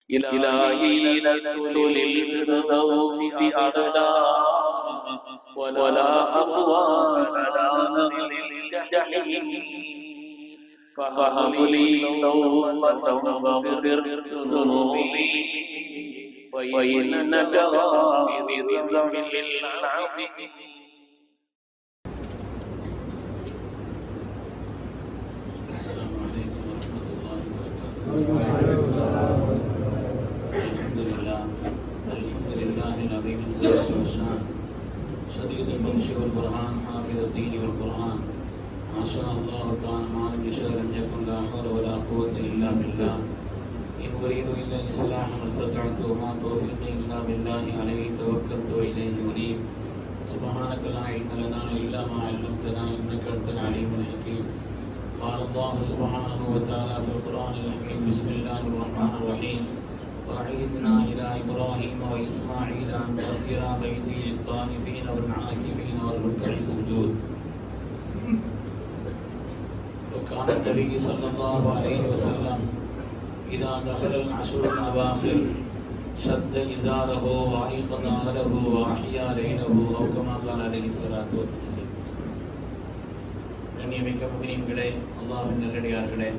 إلهي لست للفردوس أعلى ولا أقوى على نار الجحيم فهب لي توبة واغفر ذنوبي وإنك غافر الذنب العظيم. الحمد لله العظيم الجلال والشان شديد البطش والبرهان حافظ الدين والقرآن ما شاء الله كان ما لم يشاء لم يكن لا حول ولا قوة إلا بالله إن أريد إلا الإصلاح ما استطعت وما توفيقي إلا بالله عليه توكلت وإليه أنيب سبحانك لا علم لنا إلا ما علمتنا إنك أنت العليم الحكيم. قال الله سبحانه وتعالى في القرآن الحكيم بسم الله الرحمن الرحيم وعهدنا إلى إبراهيم وإسماعيل أن طهر بيتي للطائفين والعاكفين والركع السجود. وكان النبي صلى الله عليه وسلم إذا دخل العشر الأواخر شد إزاره وأيقظ أهله وأحيا ليله أو كما قال عليه الصلاة والسلام. கண்ணியமிக்க முஃமினீன்களே, அல்லாஹ்வின் நல்லடியார்களே,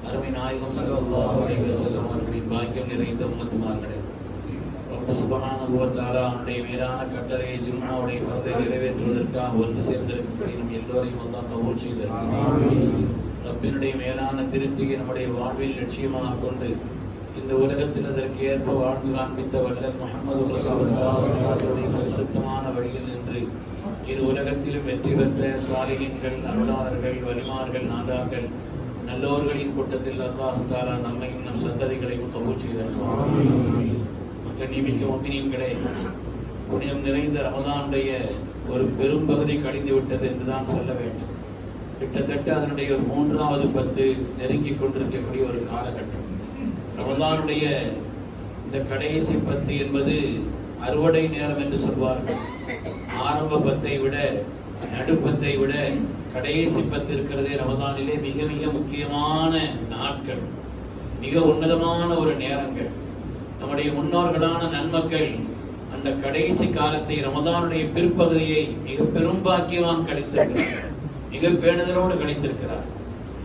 அருமை நாயகம் ஸல்லல்லாஹு அலைஹி வஸல்லம் அவர்களின் பாக்கியம் நிறைந்த உம்மத்துமார்களே, ரப்ப சுப்ஹானஹு வ தஆலா அவருடைய மேலான கட்டளையை ஜும்ஆவுடைய ஃபர்தை நிறைவேற்றுவதற்காக ஒன்று சேர்ந்திருக்கபடி நம் எல்லோரையும் அல்லாஹ் கபூல் செய்தார். ரப்பினுடைய மேலான திருப்தியை நம்முடைய வாழ்வில் லட்சியமாக கொண்டு இந்த உலகத்தில் அதற்கு ஏற்ப வாழ்ந்து காண்பித்த வல்லல் முஹம்மது ரசூலுல்லாஹி ஸல்லல்லாஹு அலைஹி வஸல்லம் பரிசுத்தமான வழியில் நின்று இரு உலகத்திலும் வெற்றி பெற்ற சாலிஹீன்கள், அருளாளர்கள், வலிமார்கள், நாதாக்கள், நல்லோர்களின் கூட்டத்தில் அல்லாஹ் தஆலா நம்மையும் நம் சந்ததிகளையும் கபூல் செய்திருக்கிறார். கண்ணியமிக்க முஃமினீன்களே, புனிதம் நிறைந்த ரமதானுடைய ஒரு பெரும் பகுதி கழிந்து விட்டது என்றுதான் சொல்ல வேண்டும். கிட்டத்தட்ட அதனுடைய 3வது 10 நெருங்கி கொண்டிருக்கக்கூடிய ஒரு காலகட்டம். ரமதானுடைய இந்த கடைசி 10 என்பது அறுவடை நேரம் என்று சொல்வார்கள். ஆரம்ப 10ஐ விட, நடுப்பத்தை விட கடைசி 10 இருக்கிறதே ரமதானிலே மிக மிக முக்கியமான நாட்கள், மிக உன்னதமான ஒரு நேரங்கள். நம்முடைய முன்னோர்களான நன்மக்கள் அந்த கடைசி காலத்தை, ரமதானுடைய பிற்பகுதியை மிக பெரும்பாக்கியமாக கழித்திருக்கிறார், மிக பேணுதலோடு கழித்திருக்கிறார்.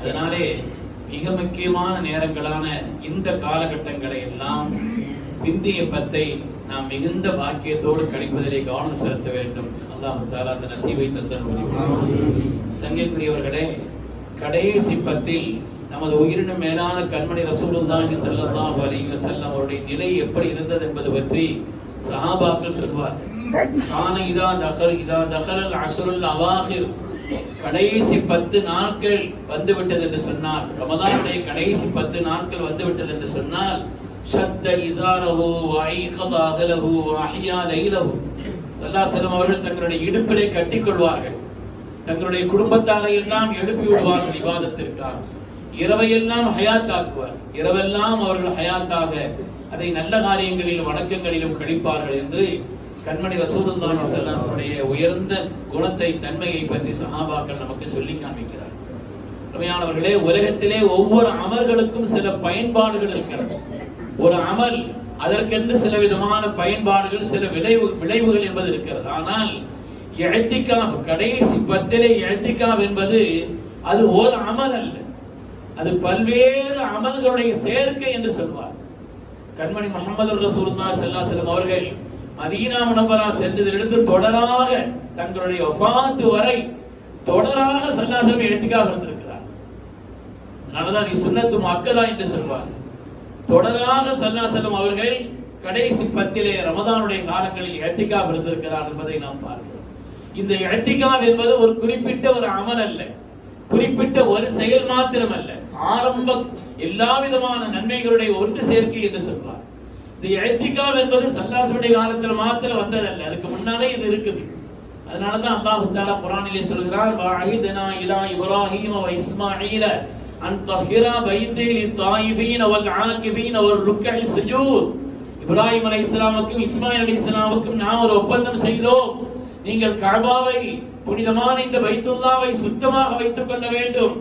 அதனாலே மிக முக்கியமான நேரங்களான இந்த காலகட்டங்களை எல்லாம் பிந்திய 10ஐ நாம் மிகுந்த பாக்கியத்தோடு கழிப்பதிலே கவனம் செலுத்த வேண்டும். அல்லாஹ் தஆலா அந்த நசீபை தந்தருள்வானாக. சங்கைக்குரியவர்களே, கடைசி 10இல் நமது உயிரினும் மேலான கண்மணி ரசூலுல்லாஹி ஸல்லல்லாஹு அலைஹி வஸல்லம் அவருடைய நிலை எப்படி இருந்தது என்பது பற்றி சஹாபாக்கள் சொல்வார்கள். கான இதா தஹலல் அஷ்ருல் அவாஹிர், கடைசி 10 நாட்கள் வந்துவிட்டது என்று சொன்னால், ரமதானுடைய கடைசி 10 நாட்கள் வந்துவிட்டது என்று சொன்னால், ஷத்த இஸாரஹு வஐகத அஹலஹு வஅஹ்யா லைலஹு, ஸல்லல்லாஹு அலைஹி வஸல்லம் அவர்கள் தங்களுடைய இடுப்பிலே கட்டிக்கொள்வார்கள். தங்களுடைய குடும்பத்தாரை எல்லாம் எழுப்பி விடுவார்கள் இபாதத்திற்காக. இரவையெல்லாம் ஹயாத்தாக்குவார். இரவெல்லாம் அவர்கள் ஹயாத்தாக அதை நல்ல காரியங்களிலும் வணக்கங்களிலும் கழிப்பார்கள் என்று கண்மணி ரசூலுல்லாஹி ஸல்லல்லாஹு அலைஹி வஸல்லம் உயர்ந்த குணத்தை, தன்மையை பற்றி சஹாபாக்கள் நமக்கு சொல்லி காண்பிக்கிறார். உண்மையானவர்களே, உலகத்திலே ஒவ்வொரு அமல்களுக்கும் சில பயன்பாடுகள் இருக்கிறது. ஒரு அமல் அதற்கென்று சில விதமான பயன்பாடுகள், சில விளைவுகள் என்பது இருக்கிறது. ஆனால் இஅ்திகாஃப், கடைசி 10இலே இஅ்திகாஃப் என்பது அது ஒரு அமல் அல்ல, அது பல்வேறு அமல்களுடைய சேர்க்கை என்று சொல்வார். கண்மணி முஹம்மது ரசூலுல்லாஹி ஸல்லல்லாஹு அலைஹி வஸல்லம் அவர்கள் மதீனா முனவ்வரா சென்றதிலிருந்து தொடராக தங்களுடைய வஃபாத் வரை தொடராக ஸல்லல்லாஹு அலைஹி வஸல்லம் இஅ்திகாஃப் இருந்திருக்கிறார். அதனாலதான் இது சுன்னத்து முஅக்கதா என்று சொல்வார். தொடராக ஸல்லல்லாஹு அலைஹி வஸல்லம் அவர்கள் கடைசி 10இலே ரமதானுடைய காலங்களில் இஅ்திகாஃப் இருந்திருக்கிறார் என்பதை நாம் பார்க்கிறோம். இந்த இஅ்திகாஃப் என்பது ஒரு குறிப்பிட்ட ஒரு அமல் அல்ல, குறிப்பிட்ட ஒரு செயல் மாத்திரம் அல்ல, ஆரம்ப எல்லா விதமான நன்மைகளுடைய ஒன்று சேர்க்கை என்று சொல்வார். இந்த இஅ்திகாஃப் என்பது ஸல்லல்லாஹு அலைஹி வஸல்லம் காலத்தில் மாத்திரம் வந்ததல்ல, அதுக்கு முன்னாலே இது இருக்குது. அதனாலதான் அல்லாஹ் தஆலா குர்ஆனிலே சொல்கிறார், வஅஹிதனா இலா இப்ராஹீம வ இஸ்மாஈல அன் தஹிரா பைத்தி லித்தாயிபீன வல் ஆகிபீன வல் ருக்கஇ சுஜூத். இப்ராஹிம் அலைஹிஸ்ஸலாமுக்கும் இஸ்மாயில் அலைஹிஸ்ஸலாமுக்கும் நாம் ஒரு ஒப்பந்தம் செய்தோம், நீங்கள் கஅபாவை, புனிதமான இந்த பைத்துல்லாவை சுத்தமாக வைத்துக் கொள்ள வேண்டும்.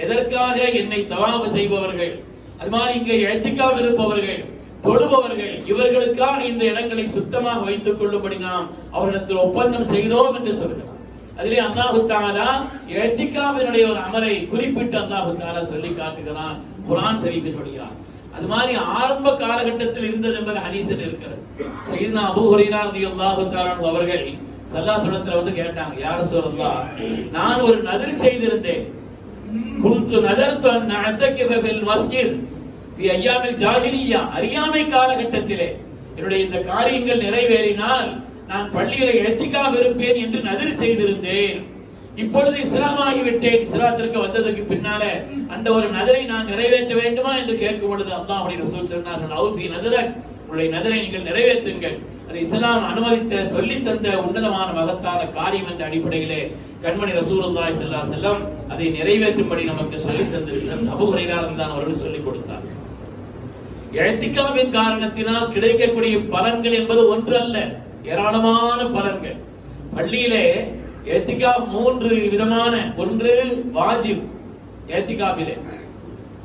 எதற்காக? என்னை தவாஃப் செய்பவர்கள், அது மாதிரி இங்கே இஅ்திகாஃப் இருப்பவர்கள், தொழுபவர்கள், இவர்களுக்காக இந்த இடங்களை சுத்தமாக வைத்துக் கொள்ளும்படி நாம் அவர்களிடத்தில் ஒப்பந்தம் செய்தோம் என்று சொல்கிறார். அதிலே அல்லாஹ் தஆலா இஅ்திகாஃபினுடைய ஒரு அமலை குறிப்பிட்டு அல்லாஹ் தஆலா சொல்லி காட்டுகிறான் குர்ஆன் ஷரீஃபில் வழியாக. அது மாதிரி ஆரம்ப காலகட்டத்தில் இருந்தது என்பது ஹதீஸில் இருக்கிறது. சையதுனா அபூ ஹுரைரா ரலியல்லாஹு தஆலா அவர்கள் ஸல்லல்லாஹு அலைஹி வஸல்லம் வந்து கேட்டாங்க, யா ரசூலல்லாஹ், நான் ஒரு நதிர் செய்திருந்தேன். குன்து நதர்து அன் அஅ்தகிஃப ஃபில் மஸ்ஜித் ஃபி அய்யாமில் ஜாஹிலிய்யா, அறியாமை காலகட்டத்திலே என்னுடைய இந்த காரியங்கள் நிறைவேறினால் நான் பள்ளியிலே இஅ்திகாஃப் இருப்பேன் என்று நதிர் செய்திருந்தேன். இப்பொழுது இஸ்லாமாகி விட்டேன். இஸ்லாத்திற்கு வந்ததற்கு பின்னால அந்த ஒரு நதரை நான் நிறைவேற்ற வேண்டுமா என்று கேட்கும் பொழுது அல்லாஹ்வுடைய ரசூல் சொன்னார்கள், அவுஃபி நதரக், உங்களுடைய நதரை நீங்கள் நிறைவேற்றுங்கள். அது இஸ்லாம் அனுமதித்த சொல்லி தந்த உன்னதமான மகத்தான காரியம் என்ற அடிப்படையிலே கண்மணி ரசூலுல்லாஹி ஸல்லல்லாஹு அலைஹி வஸல்லம் அதை நிறைவேற்றும்படி நமக்கு சொல்லி தந்திருக்கிறார். அபூ ஹுரைரா ரலியல்லாஹு அவர்கள் சொல்லிக் கொடுத்தார். இஅ்திகாஃபின் காரணத்தினால் கிடைக்கக்கூடிய பலன்கள் என்பது ஒன்று அல்ல, ஏராளமான பலன்கள். பள்ளியிலே இஅ்திகாஃப் 3 விதமான, ஒன்று வாஜிப். இஅ்திகாஃபிலே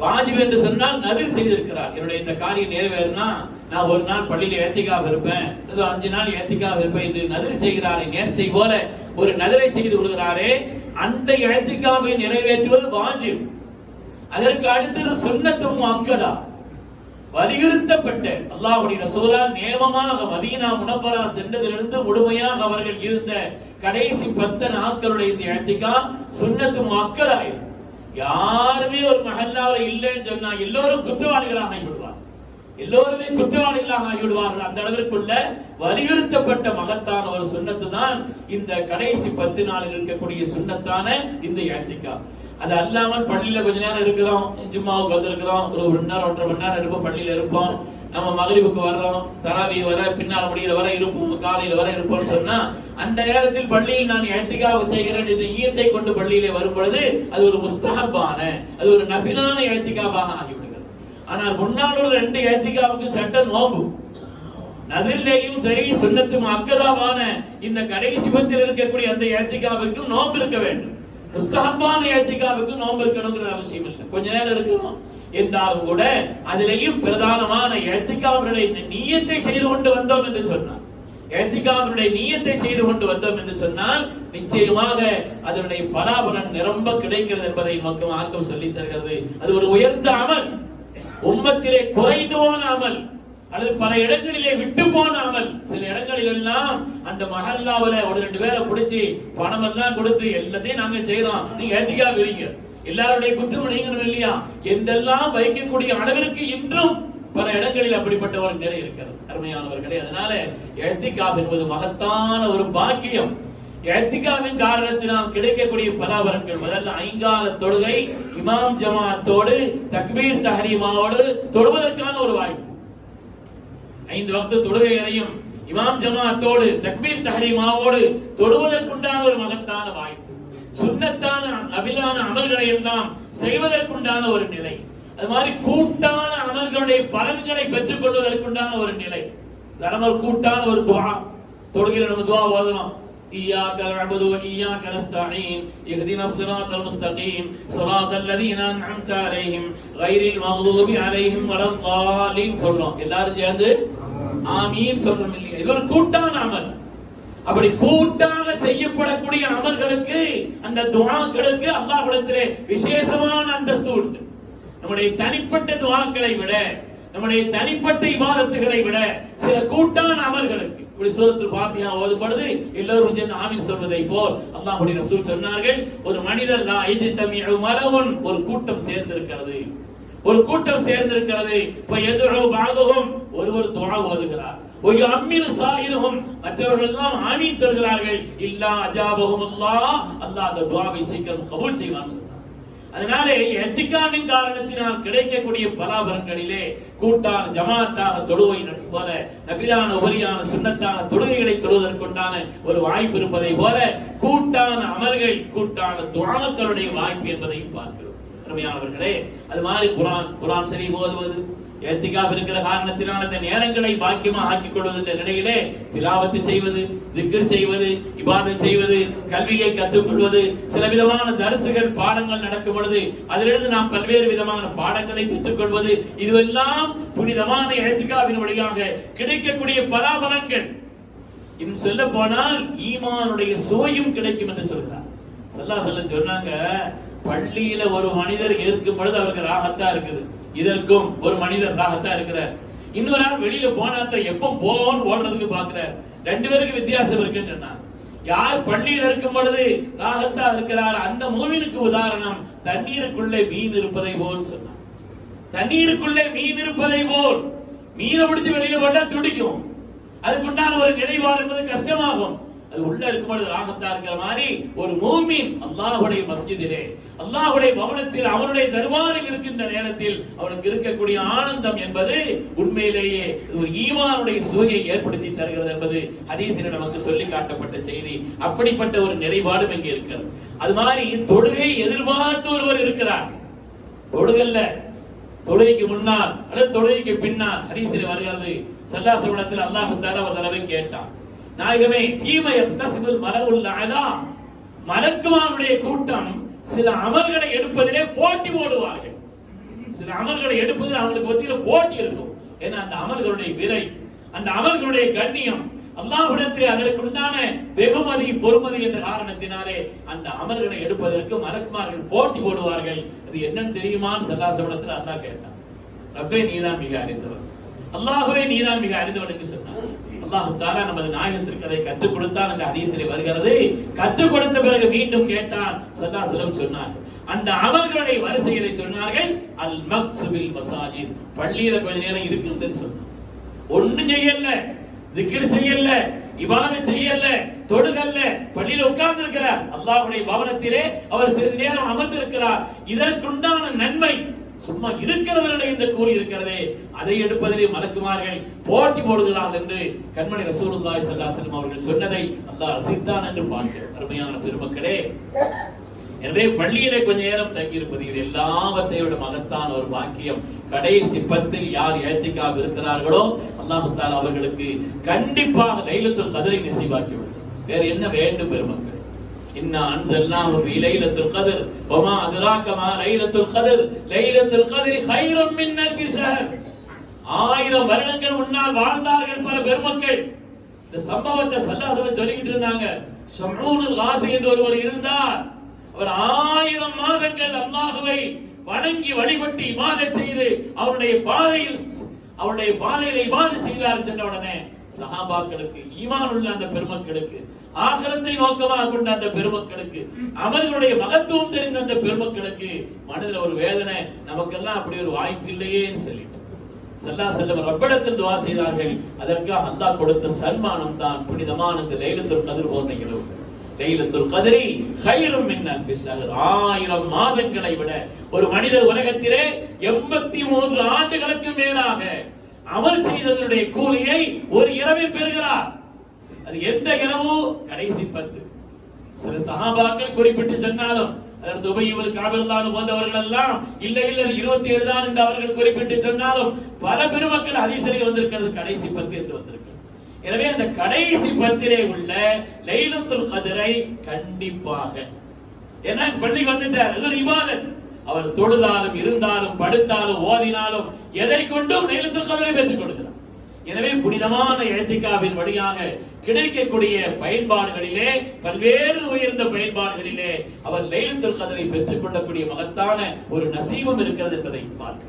வாஜிப் என்று சொன்னால் நதிர் செய்திருக்கிறார், என்னுடைய இந்த காரியம் நிறைவேறினா நான் ஒரு நாள் பள்ளியில இஅ்திகாஃப் இருப்பேன், 5 நாள் இஅ்திகாஃப் இருப்பேன் என்று நதிர் செய்கிறாரே, நேர்ச்சை போல ஒரு நதிரை செய்து கொள்கிறாரே, அந்த இஅ்திகாஃபை நிறைவேற்றுவது வாஜிப். அதற்கு அடுத்தது சுன்னத்து முஅக்கதா, வலியுறுத்தப்பட்ட அல்லாஹ்வுடைய ரசூலால் நேமமாக மதீனா முனவ்வரா சென்றதிலிருந்து முழுமையாக அவர்கள் இருந்த கடைசி 10 நாட்களுடைய இந்த இஅ்திகாஃப் சுன்னத்து முஅக்கதா. யாருமே ஒரு மஹல்லாவில் இல்லைன்னு சொன்னா எல்லோரும் குற்றவாளிகளாக ஆகிவிடுவார், எல்லோருமே குற்றவாளிகளாக ஆகிவிடுவார்கள். அந்த அளவிற்குள்ள வலியுறுத்தப்பட்ட மகத்தான ஒரு சுன்னத்து தான் இந்த கடைசி 10 நாளில் இருக்கக்கூடிய சுன்னத்தான இந்த இஅ்திகாஃப். அது அல்லாமல் பள்ளியில கொஞ்ச நேரம் இருக்கிறோம், ஜும்மாவுக்கு வந்திருக்கிறோம், ஒரு 1 மணி நேரம் 1.5 மணி நேரம் இருப்போம், பள்ளியில இருப்போம், நம்ம மக்ரிபுக்கு வர்றோம், தராவீஹ் வர பின்னால் முடிகிற வரை இருப்போம், காலையில் வரை இருப்போம்னு சொன்னா அந்த நேரத்தில் பள்ளியில் நான் இஅ்திகாஃப் செய்கிறேன் என்ற நியத்தை கொண்டு பள்ளியிலே வரும் பொழுது அது ஒரு முஸ்தஹப்பான, அது ஒரு நஃபிலான இஅ்திகாஃபாக ஆகிவிடுகிறது. ஆனால் முன்னால் உள்ள 2 இஅ்திகாஃபுக்கு சட்ட நோன்பு, நதிலேயும் சரி சுன்னத்து முஅக்கதாவான இந்த கடைசி 10 இருக்கக்கூடிய அந்த இஅ்திகாஃபுக்கு நோன்பு இருக்க வேண்டும். முஸ்தஹப்பான இஅ்திகாஃபுக்கு நோன்பு இருக்கணுங்கிற அவசியம் இல்லை, கொஞ்ச நேரம் இருக்கணும் என்றாலும் கூட அதிலேயும் பிரதானமான இஅ்திகாஃபினுடைய நியத்தை செய்து கொண்டு வந்தோம் என்று சொன்னார். இஅ்திகாஃபினுடைய நியத்தை செய்து கொண்டு வந்தோம் என்று சொன்னால் நிச்சயமாக அதனுடைய பலாபலன் நிரம்ப கிடைக்கிறது என்பதை நமக்கு மார்க்கம் சொல்லித் தருகிறது. அது ஒரு உயர்ந்த அமல், உம்மத்திலே குறைந்து போன அமல், அல்லது பல இடங்களிலே விட்டு போன அமல். சில இடங்களில் எல்லாம் அந்த மஹல்லாவுல ஒரு 2 பேரை பிடிச்சி பணம் எல்லாம் கொடுத்து எல்லாத்தையும் நாங்க செய்யறோம், நீங்க இஅ்திகாஃப் இருங்க, எல்லாருடைய குற்றம் நீங்களும் இல்லையா என்றெல்லாம் வைக்கக்கூடிய அளவிற்கு இன்றும் பல இடங்களில் அப்படிப்பட்ட ஒரு நிலை இருக்கிறது அருமையானவர்களே. அதனால இஅ்திகாஃப் என்பது மகத்தான ஒரு பாக்கியம். இஅ்திகாஃபின் காரணத்தினால் கிடைக்கக்கூடிய பலாபலன்கள், முதல்ல 5 கால தொழுகை இமாம் ஜமாஅத்தோடு தக்பீர் தஹ்ரீமாவோடு தொழுவதற்கான ஒரு வாய்ப்பு. 5 வக்து தொழுகைகளையும் இமாம் ஜமாஅத்தோடு தக்பீர் தஹ்ரீமாவோடு தொழுவதற்குண்டான ஒரு மகத்தான வாய்ப்பு. சுன்னத்தான நஃபிலான அமல்களை எல்லாம் செய்வதற்குண்டான ஒரு நிலை. அது மாதிரி கூட்டான அமல்களுடைய பலன்களை பெற்றுக் கொள்வதற்குண்டான ஒரு நிலை. தரமர் கூட்டான ஒரு துஆ, தொழுகையில நம்ம துஆ ஓதணும், இய்யாக நஅபுது வ இய்யாக நஸ்தஈன் இஹ்தினஸ் ஸிராத்தல் முஸ்தகீம் ஸிராத்தல் லதீன அன்அம்த அலைஹிம் கைரில் மக்தூபி அலைஹிம் வலல்லாலீன் சொல்றோம், எல்லாரும் சேர்ந்து ஆமீன் சொல்றோம் இல்லையா? இது ஒரு கூட்டான அமல். அப்படி கூட்டாக செய்யப்படக்கூடிய அமல்களுக்கு, அந்த துஆக்களுக்கு அல்லாஹ்விடத்திலே விசேஷமான அந்தஸ்து உண்டு. நம்முடைய தனிப்பட்ட துஆக்களை விட, நம்முடைய தனிப்பட்ட இபாதத்துகளை விட சில கூட்டான அமல்களுக்கு, இப்படி சூரத்துல் ஃபாத்திஹா ஓதும் பொழுது எல்லோரும் சேர்ந்து ஆமீன் சொல்வதை போல் அல்லாஹ்வுடைய ரசூல் சொன்னார்கள், ஒரு மனிதர் லா யஜ்தமிஉ மலவுன், ஒரு கூட்டம் சேர்ந்திருக்கிறது, ஒரு கூட்டம் சேர்ந்திருக்கிறது, ஃபயதுஉ பஅதுஹும், ஒருவர் துஆ ஓதுகிறார், வயம்மினு சாயிருஹும், மற்றவர்கள் எல்லாம் ஆமீன் சொல்கிறார்கள், இல்லா அஜாபஹும் அல்லாஹ், அல்லாஹ் அந்த துஆவை சீக்கிரம் கபூல் செய்வான் சொன்னார். அதனாலே இஅ்திகாஃபின் காரணத்தினால் கிடைக்கக்கூடிய பலாபலன்களிலே கூட்டான ஜமாஅத்தாக தொழுகை போல நஃபிலான உபரியான சுன்னத்தான தொழுகைகளை தொழுவதற்குண்டான ஒரு வாய்ப்பு இருப்பதை போல கூட்டான அமல்கள், கூட்டான துஆக்களுடைய வாய்ப்பு என்பதையும் பார்க்கிறோம் அருமையானவர்களே. அது மாதிரி குர்ஆன் ஷரீஃப் ஓதுவது, இஹ்திகாஃப் இருக்கிற காரணத்தினால் அந்த நேரங்களை பாக்கியமாக ஆக்கிக் கொள்வது என்ற நிலையிலே திலாவத்து செய்வது, திக்ர் செய்வது, இபாதத் செய்வது, கல்வியை கற்றுக்கொள்வது, சில விதமான தரிசுகள் பாடங்கள் நடக்கும் பொழுது அதிலிருந்து நாம் பல்வேறு விதமான பாடங்களை பெற்றுக்கொள்வது, இதுவெல்லாம் புனிதமான இஹ்திகாஃபின் வழியாக கிடைக்கக்கூடிய பலாபலன்கள். இன்னும் சொல்ல போனால் ஈமானுடைய சுவையும் கிடைக்கும் என்று சொல்கிறார். ஸல்லல்லாஹு அலைஹி வஸல்லம் சொன்னாங்க, பள்ளியில ஒரு மனிதர் இருக்கும் பொழுது அவருக்கு ராகத்தா இருக்குது, இதற்கும் ஒரு மனிதர் ராகத்தா இருக்கிறார். இன்னொரு ஆள் வெளியில போனாத்த எப்ப போவோன்னு ஓடுறதுக்கு பாக்குறார். ரெண்டு பேருக்கு வித்தியாசம் இருக்குன்னு சொன்னாங்க. யார் பள்ளியில் இருக்கும் பொழுது ராகத்தா இருக்கிறார் அந்த மூமினுக்கு உதாரணம் தண்ணீருக்குள்ளே மீன் இருப்பதை போல் சொன்னார். தண்ணீருக்குள்ளே மீன் இருப்பதை போல். மீனை பிடிச்சு வெளியில போட்டா துடிக்கும், அதுக்குண்டான ஒரு நிலைப்பாடு என்பது கஷ்டமாகும். அது உள்ள இருக்கும் பொழுது ராகத்தா இருக்கிற மாதிரி ஒரு மூமின் அல்லாஹ்வுடைய மஸ்ஜிதிலே, அல்லாஹ்வுடைய பவனத்தில், அவருடைய தர்பாரில் இருக்கின்ற நேரத்தில் அவனுக்கு இருக்கக்கூடிய ஆனந்தம் என்பது உண்மையிலேயே ஒரு ஈமானுடைய சுவையை ஏற்படுத்தி தருகிறது என்பது ஹதீஸில் நமக்கு சொல்லி காட்டப்பட்ட செய்தி. அப்படிப்பட்ட ஒரு நிலைப்பாடும் இங்கே இருக்கிறது. அது மாதிரி தொழுகை எதிர்பார்த்து ஒருவர் இருக்கிறார். தொழுகல்ல, தொழுகைக்கு முன்னால் அல்லது தொழுகைக்கு பின்னால் ஹதீஸில் வருகிறது. ஸல்லல்லாஹு அலைஹி வஸல்லம் அல்லாஹ் தஆலா ஒரு தடவை கேட்டான், நாயகமே, தீமை யஸ்தஸ்பில் மலஉல் அலா, மலக்குமாருடைய கூட்டம் சில அமல்களை எடுப்பதிலே போட்டி போடுவார்கள். சில அமல்களை எடுப்பதில் அவங்களுக்கு மத்தியில போட்டி இருக்கும். ஏன்னா அந்த அமல்களுடைய விலை, அந்த அமல்களுடைய கண்ணியம், அல்லாஹ்விடத்திலே அதற்கு உண்டான வெகுமதி பொறுமதி என்ற காரணத்தினாலே அந்த அமல்களை எடுப்பதற்கு மலக்குமார்கள் போட்டி போடுவார்கள். அது என்னன்னு தெரியுமான்னு ஸல்லல்லாஹு அலைஹி வஸல்லம் அல்லாஹ் கேட்டான். ரப்பே, நீதான் மிக அறிந்தவன், அல்லாஹ்வே நீதான் மிக அறிந்தவனுக்கு சொன்னான். அல்லாஹ் தஆலா நமது நாயகத்திற்கு அதை கற்றுக் கொடுத்தான் என்ற ஹதீஸிலே வருகிறது. கற்றுக் கொடுத்த பிறகு மீண்டும் கேட்டான். ஸல்லல்லாஹு அலைஹி வஸல்லம் சொன்னார், அந்த அமல்களுடைய வரிசையை சொன்னார்கள், அல் மக்ஸு பில் மசாஜித், பள்ளியில கொஞ்ச நேரம் இருக்குதுன்னு சொன்னார். ஒண்ணும் செய்யல, திக்ர் செய்யல, இபாதத் செய்யல, தொழுகல்ல, பள்ளியில உட்கார்ந்து இருக்கிறார், அல்லாஹ்வுடைய பவனத்திலே அவர் சிறிது நேரம் அமர்ந்து இருக்கிறார். இதற்குண்டான நன்மை சும்மா இருக்கிறவர்களுடைய இந்த கூலி இருக்கிறதே, அதை எடுப்பதிலே மலக்குமார்கள் போட்டி போடுகிறார்கள் என்று கண்மணி ரசூலுல்லாஹி ஸல்லல்லாஹு அலைஹி வஸல்லம் அவர்கள் சொன்னதை அல்லாஹ் ரசித்தான் என்று பார்க்கிறோம். அருமையான பெருமக்களே, எனவே பள்ளியிலே கொஞ்ச நேரம் தங்கி இருப்பது இது எல்லாவற்றையும் விட மகத்தான ஒரு பாக்கியம். கடைசி 10 யார் இஹ்திகாஃப் இருக்கிறார்களோ அல்லாஹ் தஆலா அவர்களுக்கு கண்டிப்பாக லைலத்துல் கத்ரை நசீபாக்கி விடுவார். வேற என்ன வேண்டும் பெருமக்களே? இன்னா அன்ஸல்னாஹு ஃபீ லைலத்துல் கத்ர் வமா அத்ராக மா லைலத்துல் கத்ர் லைலத்துல் கத்ரி கைரும் மின் அல்ஃபி ஷஹர். 1000 வருடங்கள் முன்னால் வாழ்ந்தார்கள் பல பெருமக்கள். இந்த சம்பவத்தை ஸல்லல்லாஹு அலைஹி வஸல்லம் சொல்லிட்டு இருந்தாங்க. ஷம்ஊனுல் காஸி என்ற ஒருவர் இருந்தார். அவர் 1000 மாதங்கள் அல்லாஹ்வை வணங்கி வழிபட்டு இபாதத் செய்து அவருடைய பாதையில இபாதத் செய்தார். என்ற உடனே சஹாபாக்களுக்கு, ஈமான் உள்ள அந்த பெருமக்களுக்கு, ஆகிரத்தை நோக்கமாக கொண்ட அந்த பெருமக்களுக்கு, அமல்களுடைய மகத்துவம் தெரிந்த அந்த பெருமக்களுக்கு மனதில் ஒரு வேதனை, நமக்கெல்லாம் அப்படி ஒரு வாய்ப்பு இல்லையேன்னு சொல்லிட்டு ஸல்லல்லாஹு அலைஹி வஸல்லம் ரப்பிடத்தில் துஆ செய்தார்கள். அதற்காக அல்லாஹ் கொடுத்த சன்மானம் தான் புனிதமான இந்த லைலத்துல் கத்ர் போன்ற இரவு. லைலத்துல் கத்ரி கைரும் மின் அல்ஃபி ஷஹர், 1000 மாதங்களை விட ஒரு மனிதர் உலகத்திலே 83 ஆண்டுகளுக்கு மேலாக அமல் செய்ததனுடைய கூலியை ஒரு இரவில் பெறுகிறார். அது எந்த இரவு? கடைசி 10. சில சஹாபாக்கள் குறிப்பிட்டு சொன்னாலும், அதற்கு உபை இப்னு கஅப் ரலியல்லாஹு போன்றவர்கள் எல்லாம் இல்ல 27 தான் என்று அவர்கள் குறிப்பிட்டு சொன்னாலும் பல பெருமக்கள் ஹதீஸிலே வந்திருக்கிறது கடைசி 10 என்று வந்திருக்கு. எனவே அந்த கடைசி 10 உள்ள லைலத்துல் கத்ரை கண்டிப்பாக, ஏன்னா பள்ளி வந்துட்டார், அது ஒரு இபாதத். அவர் தொழுதாலும் இருந்தாலும் படுத்தாலும் ஓதினாலும் எதை கொண்டும் லைலத்துல் கத்ரை பெற்றுக் கொடுக்கிறார். எனவே புனிதமான இஹ்திகாஃபின் வழியாக கிடைக்கக்கூடிய பயன்பாடுகளிலே, பல்வேறு உயர்ந்த பயன்பாடுகளிலே அவர் லைலத்துல் கத்ரை பெற்றுக் கொள்ளக்கூடிய மகத்தான ஒரு நசீபம் இருக்கிறது என்பதை பார்க்கிறோம்.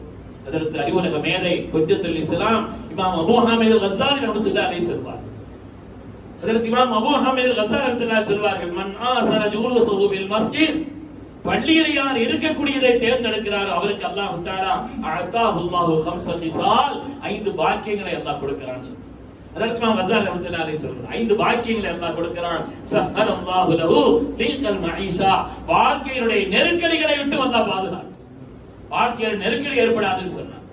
அதற்கு அறிவுலக மேதை ஹுஜ்ஜத்துல் இஸ்லாம் இமாம் அபூ ஹாமித் அல்-கஸ்ஸாலி ரஹ்மத்துல்லாஹி அலைஹி சொல்வார். அதற்கு இமாம் அபூ ஹாமித் அல்-கஸ்ஸாலி ரஹ்மத்துல்லாஹி சொல்வார்கள், மன் ஆஸர ஜுலூஸஹு பில் மஸ்ஜித், பள்ளியில் யார் இருக்கக்கூடியதை தேர்ந்தெடுக்கிறாரோ அவருக்கு அல்லாஹ் தஆலா அஅதாஹுல்லாஹு 5 ஹிசால், 5 பாக்கியங்களை அல்லாஹ் கொடுக்கிறான். அதற்கு இமாம் கஸ்ஸாலி ரஹ்மத்துல்லாஹி அலைஹி சொல்றார், 5 பாக்கியங்களை அல்லாஹ் கொடுக்கிறான். ஸஹ்ஹலல்லாஹு லஹு லீகல் மஈஷா, வாழ்க்கையினுடைய நெருக்கடிகளை விட்டு அல்லாஹ் பாதுகாக்கிறான். வாழ்க்கையில் நெருக்கடி ஏற்படாதுன்னு சொன்னார்.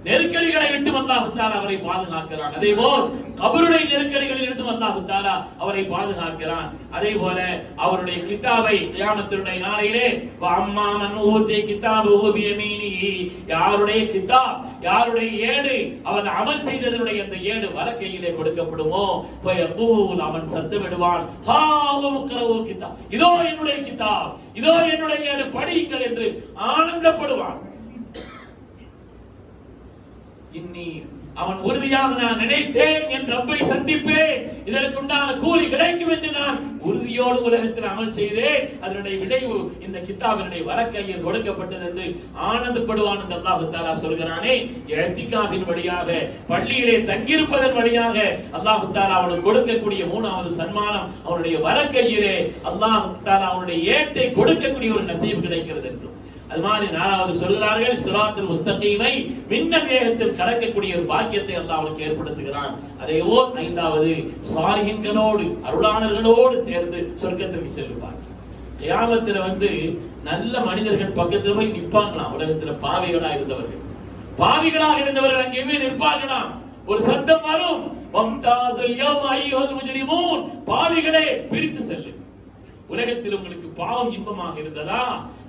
நெருக்கடிகளை விட்டு அல்லாஹ் தஆலா அவரை பாதுகாக்கிறான். அதேபோல் கபருடைய நெருக்கடிகளில் இருந்து அல்லாஹ் தஆலா அவரை பாதுகாக்கிறான். அதேபோல அவருடைய கிதாபை கியாமத்துடைய நாளையிலே வஅம்மா மன் ஊதி கிதாபஹு பியமீனிஹி, யாருடைய கிதாப், யாருடைய ஏடு, அவன் அமல் செய்ததனுடைய அந்த ஏடு வலக்கையிலே கொடுக்கப்படுமோ ஃபயகூல், அவன் சத்தமிடுவான், ஹா உக்ரவு கிதாப், இதோ என்னுடைய கிதாப், இதோ என்னுடைய ஏடு, படியுங்கள் என்று ஆனந்தப்படுவான். இன்னி, அவன் உறுதியாக நான் நினைத்தேன் என் ரப்பை சந்திப்பேன், இதற்குண்டான கூலி கிடைக்கும் என்று நான் உறுதியோடு உலகத்தில் அமல் செய்தேன், அதனுடைய விளைவு இந்த கித்தாபினுடைய வலக்கையில் கொடுக்கப்பட்டது என்று ஆனந்தப்படுவான் என்று அல்லாஹ் தஆலா சொல்கிறானே. இஅ்திகாஃபின் வழியாக, பள்ளியிலே தங்கியிருப்பதன் வழியாக அல்லாஹ் தஆலா அவனுக்கு கொடுக்கக்கூடிய மூணாவது சன்மானம் அவனுடைய வலக்கையிலே அல்லாஹ் தஆலா அவனுடைய ஏட்டை கொடுக்கக்கூடிய ஒரு நசீப் கிடைக்கிறது என்று. அது மாதிரி நாலாவது சொல்கிறார்கள், சிராத்துல் முஸ்தகீமை மின்னல் வேகத்தில் கடக்கக்கூடிய ஒரு பாக்கியத்தை அல்லாஹ் அவனுக்கு ஏற்படுத்துகிறான். அதேபோல் ஐந்தாவது சாலிஹீன்களோடு, அருளாளர்களோடு சேர்ந்து சொர்க்கத்திற்கு செல்லும் பாக்கியம். கியாமத்துல நல்ல மனிதர்கள் பக்கத்துல போய் நிப்பாங்களாம். உலகத்துல பாவிகளாக இருந்தவர்கள் அங்கே போய் நிற்பார்களாம். ஒரு சத்தம் வரும், வம்தாஸுல் யௌம அய்யுஹல் முஜ்ரிமூன், பாவிகளே பிரிந்து செல்லு. உலகத்தில் உங்களுக்கு பாவம் இன்பமாக இருந்ததா,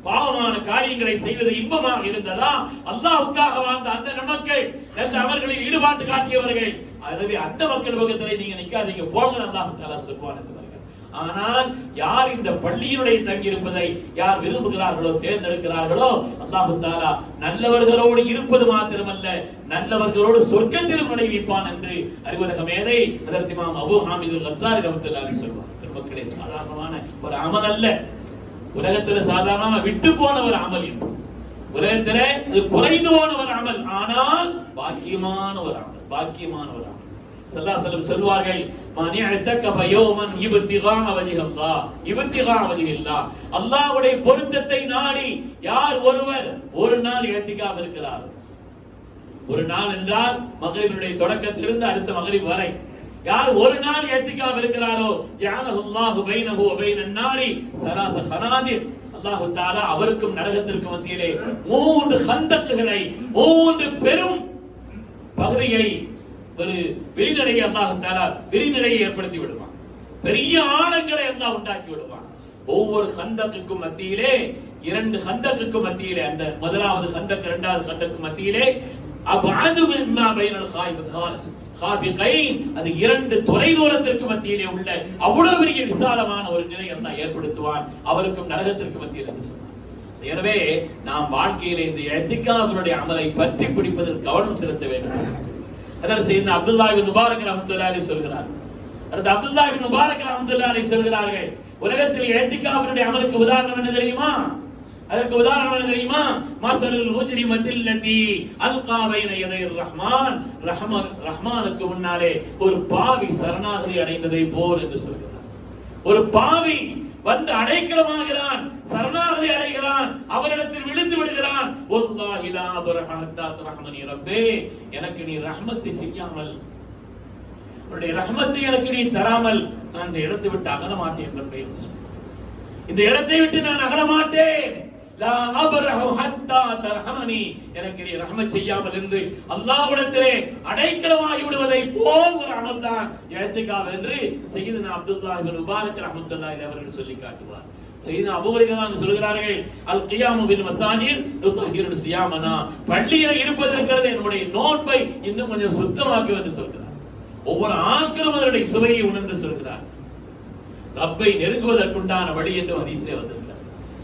பாவமான காரியங்களை செய்வது இன்பமாக இருந்ததா, அல்லாஹ்வுக்காக வாழ்ந்த அந்த நமக்கள், நல்ல அமல்களில் ஈடுபாட்டு காட்டியவர்கள், எனவே அந்த மக்கள் பக்கத்தில் நீங்க நிக்காதீங்க, போங்க அல்லாஹ் தஆலா சொல்வான் என்றார்கள். ஆனால் யார் இந்த பள்ளியினுடைய தங்கியிருப்பதை யார் விரும்புகிறார்களோ, தேர்ந்தெடுக்கிறார்களோ, அல்லாஹ் தஆலா நல்லவர்களோடு இருப்பது மாத்திரமல்ல, நல்லவர்களோடு சொர்க்கத்தில் நுழைவிப்பான் என்று அறிவுலக மேதை ஹஜ்ரத் இமாம் அபூ ஹாமித் அல்-கஸ்ஸாலி ரஹ்மத்துல்லாஹி அலைஹி சொல்வார். மக்களே, சாதாரணமான ஒரு அமல் அல்ல, உலகத்துல சாதாரணமா விட்டு போன ஒரு அமல் இது. உலகத்திலே இது குறைந்து போன ஒரு அமல், ஆனால் பாக்கியமான ஒரு அமல், பாக்கியமான ஒரு அமல். ஸல்லல்லாஹு அலைஹி வஸல்லம் சொல்வார்கள், மன் இஅ்தகஃப யௌமன் இப்திகா வஜ்ஹில்லாஹ், இப்திகா வஜ்ஹில்லாஹ், அல்லாஹ்வுடைய பொருத்தத்தை நாடி யார் ஒருவர் ஒரு நாள் இஅ்திகாஃப் இருக்கிறார். ஒரு நாள் என்றால் மக்ரிபுடைய தொடக்கத்திலிருந்து அடுத்த மக்ரிப் வரை யார் ஒரு நாள் இஅ்திகாஃப் இருக்கிறாரோ, ஜஅலஹுல்லாஹு பைனஹு வ பைனன் நாரி ஸலாஸ ഖനാദിர், அல்லாஹ் தஆலா அவருக்கும் நரகத்திற்கும் மத்தியிலே 3 கந்தக்குகளை, 3 பெரும் பகுதியை, ஒரு வெளிநிலையை அல்லாஹ் தஆலா வெளிநிலையை ஏற்படுத்தி விடுவான். பெரிய ஆழங்களை அல்லாஹ் உண்டாக்கி விடுவான். ஒவ்வொரு கந்தக்குக்கும் மத்தியிலே, 2 கந்தக்குக்கும் மத்தியிலே, அந்த முதலாவது கந்தக், இரண்டாவது கந்தக்கு மத்தியிலே அபஅது மிம்மா பைனல் காஃபிகைன், அது 2 தொலைதூரத்திற்கு மத்தியிலே உள்ள அவ்வளவு பெரிய விசாலமான ஒரு நிலையை அல்லாஹ் ஏற்படுத்துவான், அவருக்கும் நரகத்திற்கு மத்தியில் என்று சொன்னார். எனவே நாம் வாழ்க்கையிலே இந்த இஅ்திகாஃபினுடைய அமலை பற்றி பிடிப்பதில் கவனம் செலுத்த வேண்டும். அதனால சையத்னா அப்துல்லாஹ் இப்னு முபாரக் ரஹ்மத்துல்லாஹி அலைஹி சொல்கிறார். அடுத்து அப்துல்லாஹ் இப்னு முபாரக் ரஹ்மத்துல்லாஹி அலைஹி சொல்கிறார்கள், உலகத்தில் இஅ்திகாஃபினுடைய அமலுக்கு உதாரணம் என்ன தெரியுமா? அதற்கு உதாரணம் என்ன தெரியுமா? மஸலுல் முஜ்ரிமத்தில் லதி அல்கா பைன யதைர் ரஹ்மான், ரஹ்மானுக்கு முன்னாலே ஒரு பாவி சரணாகதி அடைந்ததை போல் என்று சொல்கிறார். ஒரு பாவி வந்து அடைக்கலமாகிறான், சரணாகதி அடைகிறான், அவரிடத்தில் விழுந்து விடுகிறான். வல்லாஹி லா அப்ரஹ ஹத்தா தர்ஹமனி ரப்பே, எனக்கு நீ ரஹ்மத்தை செய்யாமல், உன்னுடைய ரஹ்மத்தை எனக்கு நீ தராமல் நான் இந்த இடத்தை விட்டு அகல மாட்டேன் ரப்பே. இந்த இடத்தை விட்டு நான் அகல மாட்டேன். லா அப்ரஹு ஹத்தா தர்ஹமனி, எனக்கு நீ ரஹ்மத் செய்யாமல் என்று அல்லாஹ்விடத்திலே அடைக்கலமாகி விடுவதை போல் ஒரு அமல் தான் இஅ்திகாஃப் என்று சய்யிதுனா அப்துல்லாஹ் இப்னு முபாரக் ரஹ்மத்துல்லாஹி அலைஹி அவர்கள் சொல்லி காட்டுவார். சய்யிதுனா அபூ ஹுரைரா சொல்கிறார்கள், அல் கியாமு பில் மஸாஜித் யுதஹிரு சியாமனா, பள்ளியில் இருப்பது இருக்கிறது என்னுடைய நோன்பை இன்னும் கொஞ்சம் சுத்தமாக்கும் என்று சொல்கிறார். ஒவ்வொரு ஆட்களும் அதனுடைய சுவையை உணர்ந்து சொல்கிறார். ரப்பை நெருங்குவதற்குண்டான வழி என்று ஹதீஸிலே வந்திருக்கிறது.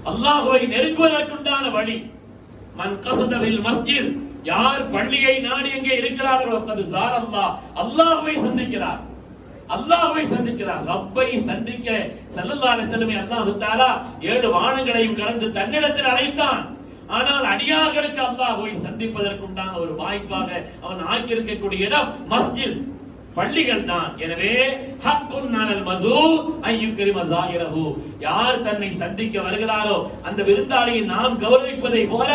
அல்லாஹ்வை நெருங்குவதற்குண்டான வழி, மன் கஸத பில் மஸ்ஜித், யார் பள்ளியை நாடி எங்கே இருக்கிறார்களோ அது ஸார் அல்லாஹ், அல்லாஹ்வை சந்திக்கிறார், அல்லாஹ்வை சந்திக்கிறார். ரப்பை சந்திக்க ஸல்லல்லாஹு அலைஹி வஸல்லம் அல்லாஹ் தஆலா 7 வானங்களையும் கடந்து தன்னிடத்தில் அழைத்தான். ஆனால் அடியார்களுக்கு அல்லாஹ்வை சந்திப்பதற்குண்டான ஒரு வாய்ப்பாக அவன் ஆக்கி இருக்கக்கூடிய இடம் மஸ்ஜித், பள்ளிகள் தான். எனவே ஹக்குன் அலல் மஸூர் அய்யுக்ரிம ஸாயிரஹு, யார் தன்னை சந்திக்க வருகிறாரோ அந்த விருந்தாளியை நாம் கௌரவிப்பதை போல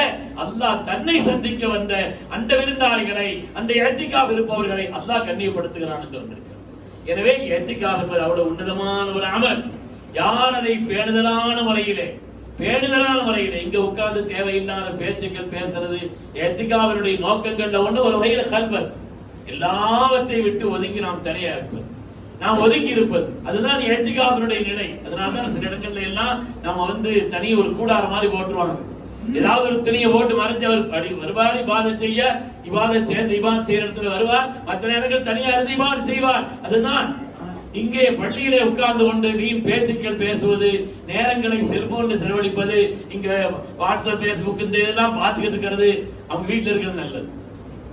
அல்லாஹ் தன்னை சந்திக்க வந்த அந்த விருந்தாளிகளை, அந்த இஅ்திகாஃப் இருப்பவர்களை அல்லாஹ் கண்ணியப்படுத்துகிறான் என்று வந்திருக்கிறது. எனவே இஅ்திகாஃப் என்பது அவ்வளவு உன்னதமான ஒரு அமல். யார் அதை பேணுதலான முறையிலே பேணுதலான முறையில் இங்க உட்கார்ந்து தேவையில்லாத பேச்சுக்கள் பேசுறது எத்திகாவினுடைய நோக்கங்கள்ல ஒண்ணு ஒரு வகையில கல்வத், எல்லாவற்றை விட்டு ஒதுங்கி நாம் தனியா இருப்பது, நாம் ஒதுங்கி இருப்பது, அதுதான் எத்திகாவினுடைய நிலை. அதனாலதான் சில இடங்கள்ல எல்லாம் நம்ம தனி ஒரு கூடார மாதிரி போட்டுருவாங்க, ஏதாவது ஒரு துணியை போட்டு மறைஞ்சு அவர் வருவார், இபாதத் செய்ய, இபாதத் சேர்ந்து இபாதத் செய்யற இடத்துல வருவார், மற்ற நேரங்கள் தனியா இருந்து இபாதத் செய்வார். அதுதான் இங்கே பள்ளியிலே உட்கார்ந்து கொண்டு வீண் பேச்சுக்கள் பேசுவது, நேரங்களை செல்போன்ல செலவழிப்பது, இங்க வாட்ஸ்அப் பேஸ்புக் இந்த இதெல்லாம் பார்த்துக்கிட்டு இருக்கிறது அவங்க வீட்டுல இருக்கிறது நல்லது.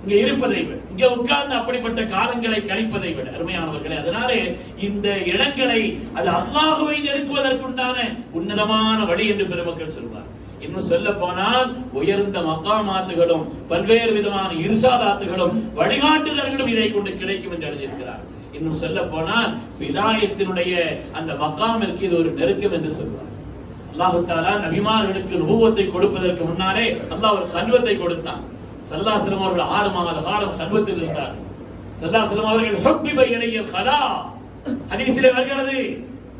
இங்க இருப்பதை விட இங்க உட்கார்ந்து அப்படிப்பட்ட காலங்களை கழிப்பதை விட அருமையானவர்களே, அதனாலே இந்த இடங்களை அது அல்லாஹ்வை நெருங்குவதற்குண்டான உன்னதமான வழி என்று பெருமக்கள் சொல்வார். இன்னும் சொல்ல போனால் உயர்ந்த மகாமாத்துகளும் பல்வேறு விதமான இர்ஷாதாத்துகளும் வழிகாட்டுதல்களும் இதை கொண்டு கிடைக்கும் என்று எழுதியிருக்கிறார். இன்னும் சொல்ல போனால் விதாயத்தினுடைய அந்த மகாமிற்கு இது ஒரு நெருக்கம் என்று சொல்வார். அல்லாஹ் தஆலா நபிமார்களுக்கு நுபுவத்தை கொடுப்பதற்கு முன்னாலே அல்லாஹ் ஒரு கல்வத்தை கொடுத்தான். ஸல்லல்லாஹு அலைஹி வஸல்லம் அவர்கள் 6 மாத காலம் கல்வத்தில் இருந்தார். ஸல்லல்லாஹு அலைஹி வஸல்லம் அவர்கள் ஹுப்பிப இலையல் கலா ஹதீஸிலே வருகிறது,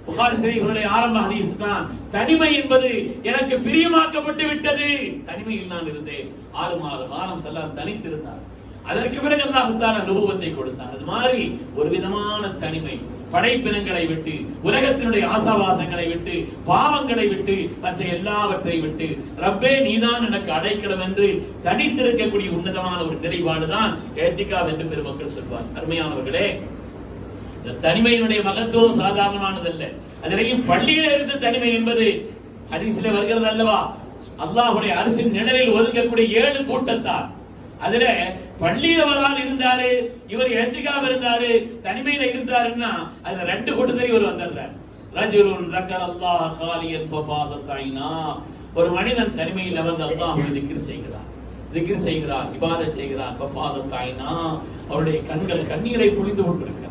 புகாரி ஷரீஃபினுடைய ஆரம்ப ஹதீஸ் தான், தனிமை என்பது எனக்கு பிரியமாக்கப்பட்டு விட்டது. தனிமையில் நான் இருந்தேன். 6 மாத காலம் ஸல்லல்லாஹு தனித்திருந்தார். அதற்கு பிறகு அல்லாஹ் தஆலா நுபுவத்தை கொடுத்தான். அது மாதிரி ஒரு விதமான தனிமை, படைப்பினங்களை விட்டு, உலகத்தினுடைய ஆசாவாசங்களை விட்டு, பாவங்களை விட்டு, மற்ற எல்லாவற்றை விட்டு ரப்பே நீதான் எனக்கு அடைக்கலம் என்று தனித்திருக்கக்கூடிய உன்னதமான ஒரு நிலைப்பாடுதான் இஅ்திகாஃப் என்று பெருமக்கள் சொல்வார். அருமையானவர்களே, இந்த தனிமையினுடைய மகத்துவம் சாதாரணமானதல்ல. அதிலேயும் பள்ளியில இருந்து தனிமை என்பது ஹதீஸிலே வருகிறது அல்லவா, அல்லாஹ்வுடைய அரிசின் நிழலில் ஒதுங்கக்கூடிய 7 கூட்டத்தார். அதுல பள்ளியில ஒரு ஆள் இருந்தாரு, இவர் இஅ்திகாஃப் இருந்தாரு, தனிமையில இருந்தாருன்னா அதுல 2 கூட்டத்தில் இவர் வந்துடுறார். ரஜுலுன் ذكرல்லாஹ خاليا ففاضت عيناه, ஒரு மனிதன் தனிமையில் வந்து அல்லாஹ்வை திக்ர் செய்கிறார், இபாதத் செய்கிறார். ففاضت عيناه, அவருடைய கண்கள் கண்ணீரை பொழிந்து கொண்டிருக்கிறது.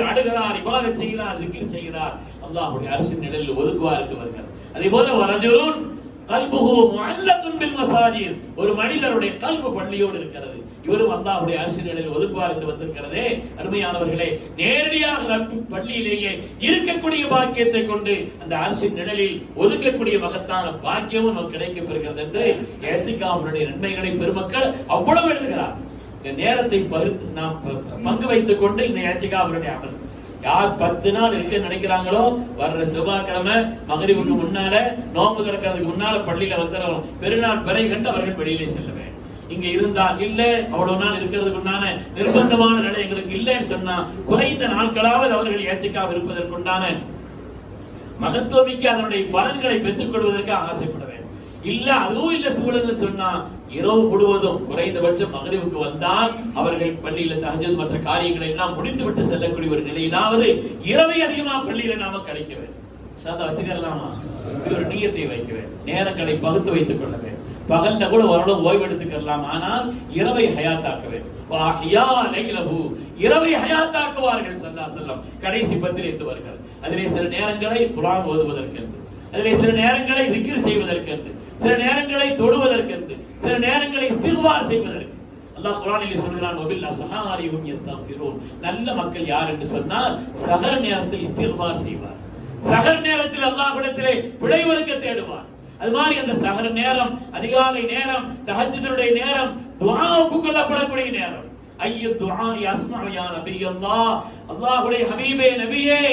அழுகிறார், இபாதத் செய்கிறார், திக்ர் செய்கிறார், அல்லாஹ்வுடைய அர்ஷின் நிழலில் ஒதுங்குவார் என்று வருகிறது. அதே போல வரஜுலுன் கல்புஹு முஅல்லகுன் பில் மசாஜித், ஒரு மனிதருடைய கல்பு பள்ளியோடு இருக்கிறது, இவரும் அல்லாஹ்வுடைய அர்ஷின் நிழலில் ஒதுங்குவார் என்று வந்திருக்கிறதே. அருமையானவர்களே, நேரடியாக பள்ளியிலேயே இருக்கக்கூடிய பாக்கியத்தை கொண்டு அந்த அர்ஷின் நிழலில் ஒதுங்கக்கூடிய மகத்தான பாக்கியமும் நமக்கு கிடைக்கப்பெறுகிறது என்று இஅ்திகாஃபினுடைய நன்மைகளை பெருமக்கள் அவ்வளவு எழுதுகிறார். நேரத்தை நாம் பங்கு வைத்துக் கொண்டு இந்த இஅ்திகாஃபினுடைய அமல், யார் 10 நாள் இருக்க நினைக்கிறாங்களோ வர்ற செவ்வாய்க்கிழமை மகரிபுக்கு முன்னால, நோன்பு திறக்கிறதுக்கு முன்னால பள்ளியில வந்துடணும். பெருநாள் பிறை கண்டு அவர்கள் வெளியிலே செல்ல வேண்டும். இங்க இருந்தால் இல்ல, அவ்வளவு நாள் இருக்கிறதுக்கு உண்டான நிர்பந்தமான நிலை எங்களுக்கு இல்லைன்னு சொன்னா குறைந்த நாட்களாவது அவர்கள் இஅ்திகாஃப் இருப்பதற்குண்டான மகத்துவமிக்க அதனுடைய பலன்களை பெற்றுக் கொள்வதற்காக ஆசைப்பட வேண்டும். இல்ல அதுவும் இல்ல சூழல் சொன்னா இரவு முழுவதும் குறைந்தபட்சம் மகரிபுக்கு வந்தால் அவர்கள் பள்ளியில தஹஜ்ஜுத் மற்ற காரியங்களை எல்லாம் முடித்துவிட்டு செல்லக்கூடிய ஒரு நிலையிலாவது இரவை அதிகமாக பள்ளியில நாம கழிக்க வேண்டும். வச்சுக்கலாமா, ஒரு நியத்தை வைக்க வேண்டும். நேரங்களை பகுத்து வைத்துக் கொள்ள வேண்டும். பகல்ல கூட ஓரளவு ஓய்வெடுத்துக்கலாம், ஆனால் இரவை ஹயாத்தாக்க வேண்டும். இரவை ஹயாத்தாக்குவார்கள் ஸல்லல்லாஹு அலைஹி வஸல்லம் கடைசி 10 என்று வருகிறது. அதிலே சில நேரங்களை குர்ஆன் ஓதுவதற்கென்று, அதிலே சில நேரங்களை திக்ர் செய்வதற்கென்று, சில நேரங்களை தொழுவதற்கென்று, சில நேரங்களை இஸ்திக்பார் செய்வதற்கு. அல்லாஹ் குர்ஆனிலே சொல்கிறான், வபில் அஸ்ஹாரி ஹும் யஸ்தக்ஃபிரூன், நல்ல மக்கள் யார் என்று சொன்னால் சஹர் நேரத்தில் இஸ்திக்பார் செய்வார், சஹர் நேரத்தில் அல்லாஹ்விடத்திலே பிழை பொறுக்க தேடுவார். அது மாதிரி அந்த சஹர் நேரம், அதிகாலை நேரம், தஹஜ்ஜுடைய நேரம், துஆவுக்கு கொள்ளப்படக்கூடிய நேரம். ஐய துஆ யஸ்மஉ யா நபி அல்லாஹ், அல்லாஹ்வுடைய ஹபீபே நபியே,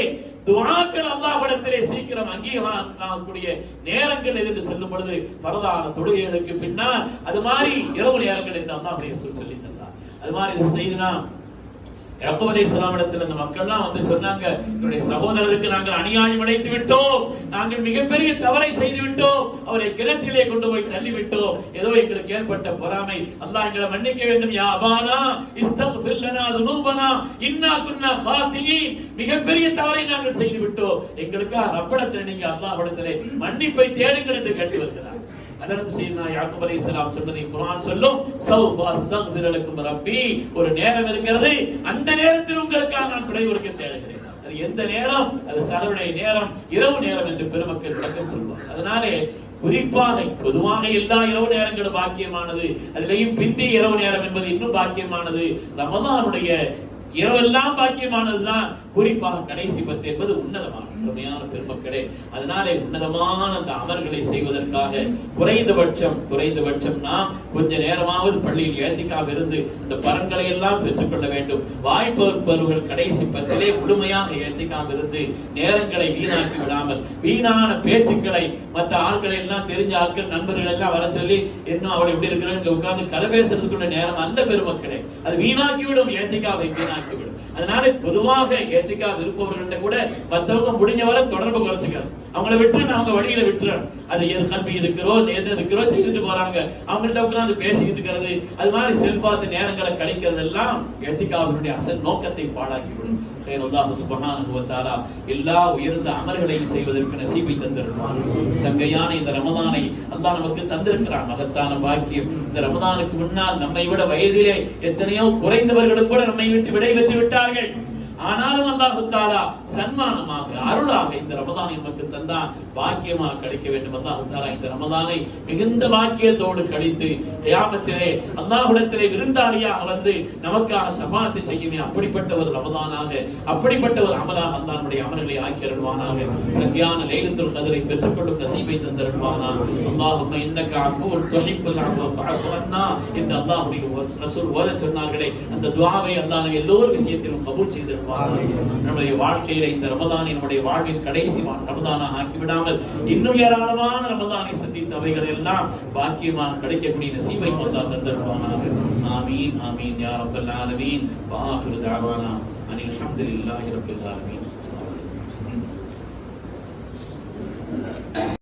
துஆக்கள் அல்லாஹ்விடத்திலே சீக்கிரம் அங்கீகாரக்கூடிய நேரங்கள் என்று சொல்லும் பொழுது பரதான தொழுகைகளுக்கு பின்னால் அது மாதிரி இரவு நேரங்கள் என்று அல்லாஹ்வுடைய ரசூல் சொல்லி தந்தார். அது மாதிரி செய்தினா யாக்கூப் அலைஹிஸ்ஸலாம் இடத்துல அந்த மக்கள்லாம் வந்து சொன்னாங்க, என்னுடைய சகோதரருக்கு நாங்கள் அநியாயம் இழைத்து விட்டோம், நாங்கள் மிகப்பெரிய தவறை செய்து விட்டோம், அவரை கிணற்றிலே கொண்டு போய் தள்ளி விட்டோம், ஏதோ எங்களுக்கு ஏற்பட்ட பொறாமை, அல்லாஹ் எங்களை மன்னிக்க வேண்டும். யா அபானா இஸ்தக்ஃபிர் லனா துனூபனா இன்னா குன்னா ஹாத்தியின், மிகப்பெரிய தவறை நாங்கள் செய்து விட்டோம், எங்களுக்காக ரப்பிடத்தில் நீங்க அல்லாஹ்விடத்திலே மன்னிப்பை தேடுங்கள் என்று கேட்டு வருகிறார். அதற்கு செய்தனா யாக்கூப் அலைஹிஸ்ஸலாம் சொன்னதை குர்ஆன் சொல்லும், சௌப அஸ்தக்ஃபிரு லக்கும் ரப்பி, ஒரு நேரம் இருக்கிறது, அந்த நேரத்தில் உங்களுக்காக நான் பிழை பொறுக்க தேடுகிறேன். அது எந்த நேரம்? அது சஹருடைய நேரம், இரவு நேரம் என்று பெருமக்கள் விளக்கம் சொல்வார். அதனாலே குறிப்பாக பொதுவாக எல்லா இரவு நேரங்களும் பாக்கியமானது, அதிலேயும் பிந்தி இரவு நேரம் என்பது இன்னும் பாக்கியமானது. ரமலானுடைய இரவெல்லாம் பாக்கியமானதுதான், குறிப்பாக கடைசி 10 என்பது உன்னதமானது. அருமையான பெருமக்களே, அதனாலே உன்னதமான அந்த அமல்களை செய்வதற்காக குறைந்தபட்சம் நாம் கொஞ்ச நேரமாவது பள்ளியில் ஏத்திக்காக இருந்து அந்த பலன்களை எல்லாம் பெற்றுக்கொள்ள வேண்டும். வாய்ப்பவர்கள் கடைசி பத்திலே முழுமையாக ஏத்திக்காக இருந்து நேரங்களை வீணாக்கி விடாமல், வீணான பேச்சுக்களை மற்ற ஆட்களை எல்லாம் தெரிஞ்ச ஆட்கள் நண்பர்கள் எல்லாம் வர சொல்லி இன்னும் அவள் எப்படி இருக்கிறேன்னு உட்கார்ந்து கதை பேசுறதுக்குள்ள நேரம் அல்ல பெருமக்களே. அது வீணாக்கிவிடும், ஏத்திக்காவை வீணாக்கிவிடும். அதனால பொதுவாக ஏத்திக்கா இருப்பவர்கள்ட்ட கூட மற்றவங்க முடிஞ்சவரை தொடர்பு குறைச்சிக்கிறாங்க. அவங்களை விட்டு அவங்க வழியில விட்டுறாங்க. அது கல்வி இருக்கிறோம் செய்துட்டு போறாங்க. அவங்கள்ட்ட உட்கார்ந்து பேசிக்கிட்டு இருக்கிறது, அது மாதிரி செல்பாத்து நேரங்களை கழிக்கிறது எல்லாம் ஏத்திக்காவினுடைய அசல் நோக்கத்தை பாழாக்கிவிடும். அல்லாஹ் சுப்ஹானஹு வ தஆலா எல்லா உயர்ந்த அமல்களையும் செய்வதற்கு நசீபை தந்திருக்கிறான். சங்கையான இந்த ரமதானை அல்லாஹ் நமக்கு தந்திருக்கிறான். மகத்தான பாக்கியம். இந்த ரமதானுக்கு முன்னால் நம்மை விட வயதிலே எத்தனையோ குறைந்தவர்களும் கூட நம்மை விட்டு விடை பெற்று விட்டார்கள். ஆனாலும் அல்லாஹ் தஆலா சன்மானமாக அருளாக இந்த ரமதானை நமக்கு தந்தான். பாக்கியமாக கழிக்க வேண்டும். அல்லாஹ் தஆலா இந்த ரமதானை மிகுந்த பாக்கியத்தோடு கழித்து கியாமத்திலே அல்லாஹ்விடத்திலே விருந்தாளியாக வந்து நமக்காக ஷஃபாஅத் செய்யுமே அப்படிப்பட்ட ஒரு ரமதானாக, அப்படிப்பட்ட ஒரு அமலாக அல்லாஹ் நம்முடைய அமல்களை ஆக்கி அருள்வானாக. சரியான லைலத்துல் கத்ரை பெற்றுக்கொள்ளும் நசீபை தந்தருள்வானாக. அல்லாஹும்ம இன்னக அஃபூர் துஹிப்புல் அஃவ ஃபஅஃபு அன்னா இந்த அல்லாஹ்வுடைய ரசூல் ஓத சொன்னார்களே, அந்த துஆவை அல்லாஹ் எல்லோர் விஷயத்திலும் கபூல் செய்து நம்முடைய வாழ்க்கையில இந்த ரமதானை நம்முடைய வாழ்வின் கடைசி ரமதானாக ஆக்கிவிடாமல் இன்னும் ஏராளமான ரமதானை சந்தித்த அவைகளை எல்லாம் பாக்கியமாக கிடைக்கக்கூடிய நசீபை அல்லாஹ் தந்தருள்வானாக. ஆமீன் ஆமீன் யா ரப்பல் ஆலமீன். வ ஆகிரு தஅவானா அனில் ஹம்துலில்லாஹி ரப்பில் ஆலமீன்.